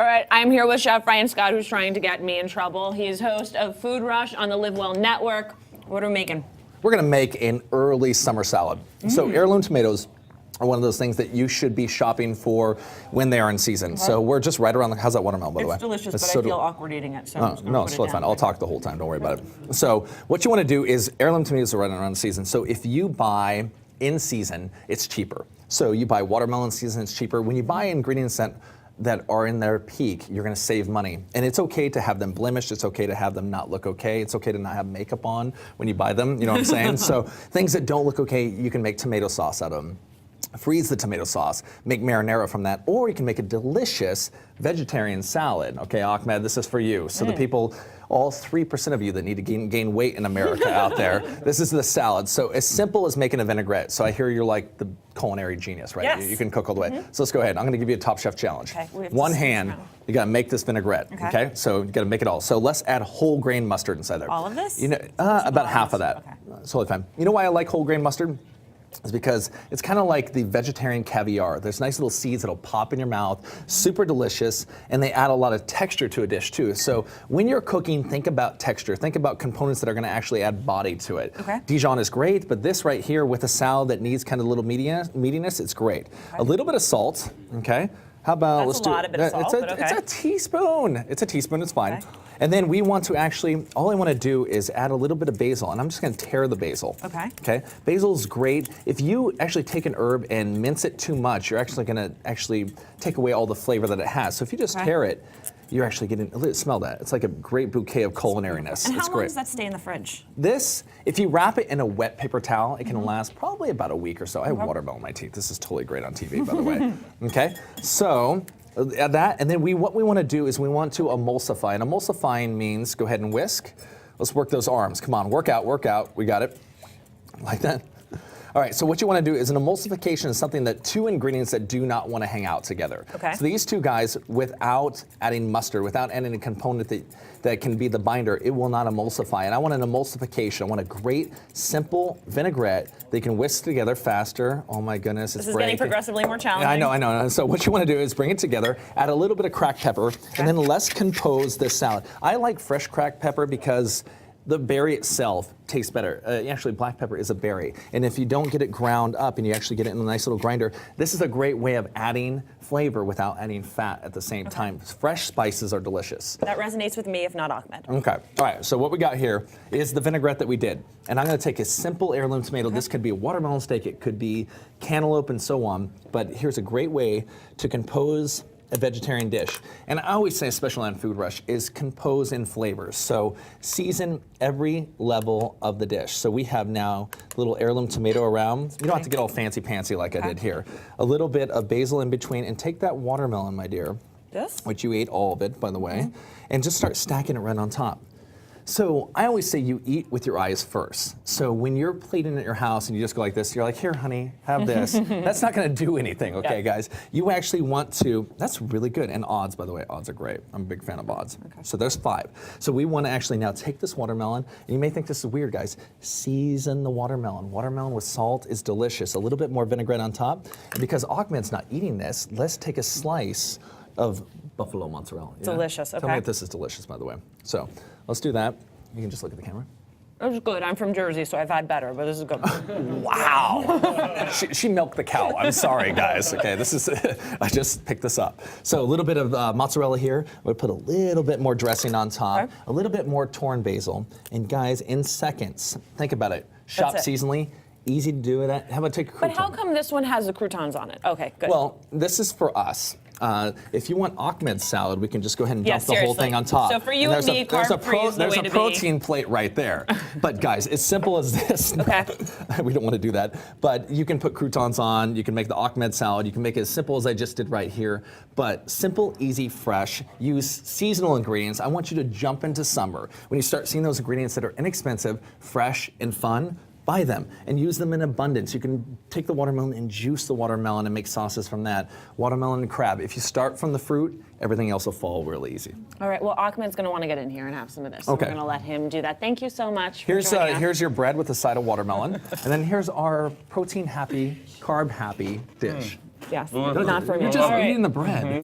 All right, I'm here with Chef Ryan Scott, who's trying to get me in trouble. He's host of Food Rush on the Live Well Network. What are we making? We're gonna make an early summer salad. So heirloom tomatoes are one of those things that you should be shopping for when they are in season. So we're just right around how's that watermelon, by the way? It's delicious, but I feel awkward eating it, so I'm just gonna no, put it's it totally down. fine. I'll talk the whole time, don't worry about it. So what you wanna do is, heirloom tomatoes are right around the season. So if you buy in season, it's cheaper. So you buy watermelon season, it's cheaper. When you buy ingredients that are in their peak, you're gonna save money. And it's okay to have them blemished, it's okay to have them not look okay, it's okay to not have makeup on when you buy them, you know what I'm saying? So things that don't look okay, you can make tomato sauce out of them. Freeze the tomato sauce, make marinara from that, or you can make a delicious vegetarian salad. Okay, Ahmed, this is for you. So the people, all 3% of you that need to gain weight in America out there, this is the salad. So as simple as making a vinaigrette. So I hear you're like the culinary genius, right? Yes. You can cook all the way. So let's go ahead. I'm gonna give you a Top Chef challenge. Okay, we have to One sit hand, down. you gotta make this vinaigrette, okay? So you gotta make it all. So let's add whole grain mustard inside there. All of this? You know, about half of that. Okay. It's totally fine. You know why I like whole grain mustard? Is because it's kind of like the vegetarian caviar. There's nice little seeds that'll pop in your mouth, super delicious, and they add a lot of texture to a dish too. So when you're cooking, think about texture. Think about components that are gonna actually add body to it. Okay. Dijon is great, but this right here with a salad that needs kind of a little meatiness, it's great. A little bit of salt, okay? How about, That's a lot, a bit of salt, but okay. It's a teaspoon. It's a teaspoon, it's fine. Okay. And then we want to actually, all I want to do is add a little bit of basil, and I'm just going to tear the basil. Okay. Okay. Basil's great. If you actually take an herb and mince it too much, you're actually going to take away all the flavor that it has. So if you just tear it, you're actually getting, smell that. It's like a great bouquet of culinariness. And it's how long great. does that stay in the fridge? This, if you wrap it in a wet paper towel, it can last probably about a week or so. I have watermelon in my teeth. This is totally great on TV, by the way. Okay. So add that, and then what we want to do is we want to emulsify. And emulsifying means go ahead and whisk. Let's work those arms. Come on, work out, work out. We got it. Like that. All right, so what you want to do is an emulsification is something that two ingredients that do not want to hang out together. Okay. So these two guys, without adding mustard, without adding a component that can be the binder, it will not emulsify. And I want an emulsification. I want a great, simple vinaigrette that you can whisk together faster. Oh my goodness, it's This is getting progressively more challenging. I know. So what you want to do is bring it together, add a little bit of cracked pepper, and then let's compose this salad. I like fresh cracked pepper because the berry itself tastes better. Actually, black pepper is a berry. And if you don't get it ground up and you actually get it in a nice little grinder, this is a great way of adding flavor without adding fat at the same time. Fresh spices are delicious. That resonates with me, if not Ahmed. Okay, all right, so what we got here is the vinaigrette that we did. And I'm gonna take a simple heirloom tomato. This could be a watermelon steak, it could be cantaloupe and so on. But here's a great way to compose a vegetarian dish. And I always say, especially on Food Rush, is compose in flavors. So season every level of the dish. So we have now a little heirloom tomato around. You don't have to get all fancy like I did here. A little bit of basil in between, and take that watermelon, my dear. This? Which you ate all of it, by the way, and just start stacking it right on top. So I always say you eat with your eyes first. So when you're plating at your house and you just go like this, you're like, here, honey, have this. That's not gonna do anything, okay, guys? You actually want to, that's really good. And odds, by the way, odds are great. I'm a big fan of odds. Okay. So there's 5. So we wanna actually now take this watermelon, and you may think this is weird, guys. Season the watermelon. Watermelon with salt is delicious. A little bit more vinaigrette on top. And because Ahmed's not eating this, let's take a slice of buffalo mozzarella. Delicious, okay. Tell me if this is delicious, by the way. So let's do that. You can just look at the camera. It was good. I'm from Jersey, so I've had better, but this is good. Wow. she milked the cow. I'm sorry, guys. Okay, this is, I just picked this up. So a little bit of mozzarella here. We'll put a little bit more dressing on top, a little bit more torn basil. And guys, in seconds, think about it. Shop seasonally. Easy to do it. How about take a crouton? But how come this one has the croutons on it? Okay, good. Well, this is for us. If you want Ahmed's salad, we can just go ahead and dump the whole seriously. thing on top. So for you and me, carb-free is the way to be. There's a protein plate right there. But guys, it's simple as this. Okay. We don't want to do that. But you can put croutons on. You can make the Ahmed salad. You can make it as simple as I just did right here. But simple, easy, fresh. Use seasonal ingredients. I want you to jump into summer. When you start seeing those ingredients that are inexpensive, fresh, and fun, buy them and use them in abundance. You can take the watermelon and juice the watermelon and make sauces from that. Watermelon and crab. If you start from the fruit, everything else will fall really easy. All right, well, Ahmed's gonna wanna get in here and have some of this. So Okay. we're gonna let him do that. Thank you so much for Here's joining us. here's your bread with a side of watermelon. And then here's our protein happy, carb happy dish. Yes, not for me. You're just All right. eating the bread.